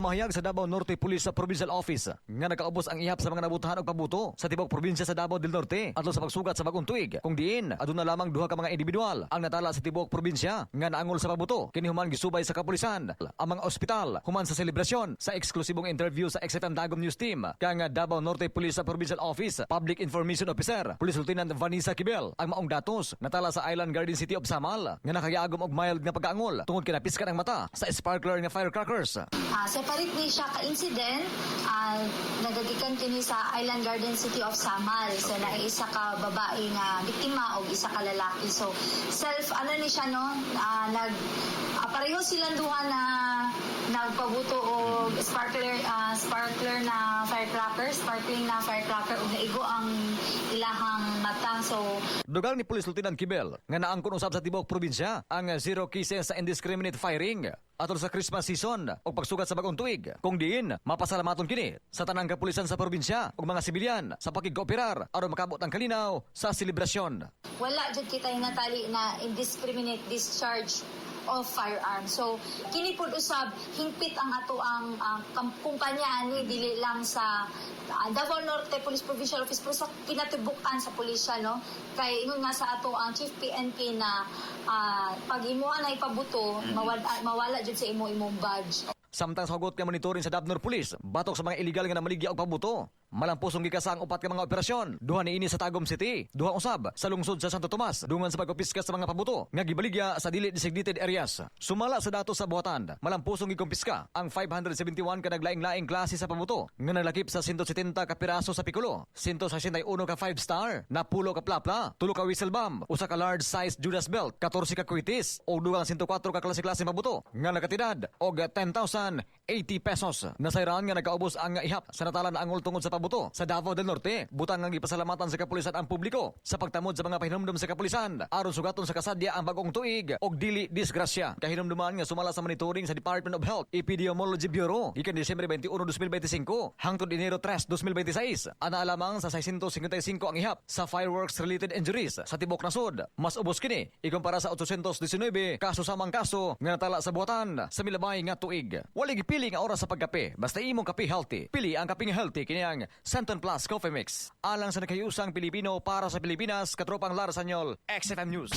Gipamahayag sa Davao Norte Police Provincial Office nga nakaubos ang ihap sa mga nabutahan og pabuto sa tibok probinsya sa Davao del Norte atol sa pagsugat sa bagong tuig. Kung diin aduna lamang duha ka mga individual ang natala sa tibok probinsya nga naangol sa pabuto kini human gisubay sa kapulisan. Ang mga ospital human sa selebrasyon sa eksklusibong interview sa XFM Dagom News Team kang Davao Norte Police Provincial Office Public Information Officer Police Lieutenant Vanessa Kibel ang maong datos natala sa Island Garden City of Samal nga nakagiagom og mild nga pag-angol tungod kinapiskan ang mata sa sparkler nga firecrackers. Separate ni siya ka-incident, nagagikan kini sa Island Garden City of Samal. So, isa ka babae nga biktima o isa ka lalaki. So, ni siya, no? Pareho silang duha na nagpabuto o sparkling na firecracker o naigo ang ilahang mata. So, dugang ni Police Lieutenant Kibel nga naangkon usab sa tibok probinsya ang zero cases sa indiscriminate firing atol sa Christmas season o pagsugat sa bagong tuig. Kung diin, mapasalamaton kini sa tanang kapulisan sa probinsya ug mga sibilyan sa pakigkooperar aron makabot ang kalinaw sa selebrasyon. wala jud kita hinatali na indiscriminate discharge of firearms. So, kini pud usab hingpit ang ato ang kumpanya ani dili lang sa Davao Norte Police Provincial Office pero sa kinatibukan sa pulisya, no? Kay ingon nga sa ato ang Chief PNP na pag imuha na ipabuto, mawala jud sa imong badge. Samtang sa hugot nga monitoring sa Davao Police batok sa mga illegal nga namaligya og pabuto. Malampusong gikasang upat ka mga operasyon. Duha niini sa Tagum City, duha usab sa lungsod sa Santo Tomas, dungan sa pagkumpiska sa mga pabuto nga gibaligya sa dili designated areas. Sumala sa datos sa buhatan, malampusong gikumpiska ang 571 ka naglaing-laing klase sa pabuto nga naglakip sa 170 ka piraso sa pikulo, 161 ka 5-star, napulo ka plapla, 3 ka whistle bomb, usa ka large size Judas belt, 14 ka kuitis o dugang 104 ka klase-klase pabuto nga nakatidad og 10,080 pesos. Nasayran nga nakaubos ang ihap sa natala na angol tungod sa pabuto sa Davao del Norte. Butang nga gipasalamatan sa kapulisan ang publiko sa pagtamod sa mga pahinumdum sa kapulisan aron sugaton sa kasadya ang bagong tuig og dili disgrasya. Kahinumduman nga sumala sa monitoring sa Department of Health Epidemiology Bureau ikan Disyembre 21, 2025 hangtod Enero 3, 2026. Ana lamang sa 655 ang ihap sa fireworks related injuries sa tibok nasod. Mas ubos kini ikumpara sa 819 kaso samang kaso nga natala sa buhatan sa milabay nga tuig. Wala gipili nga oras sa pagkape basta imong kape healthy. Pili ang kapeng healthy kini ang Centon Plus Coffee Mix. Alang sa nakayusang Pilipino para sa Pilipinas, katropang Lara Sanyol, XFM News.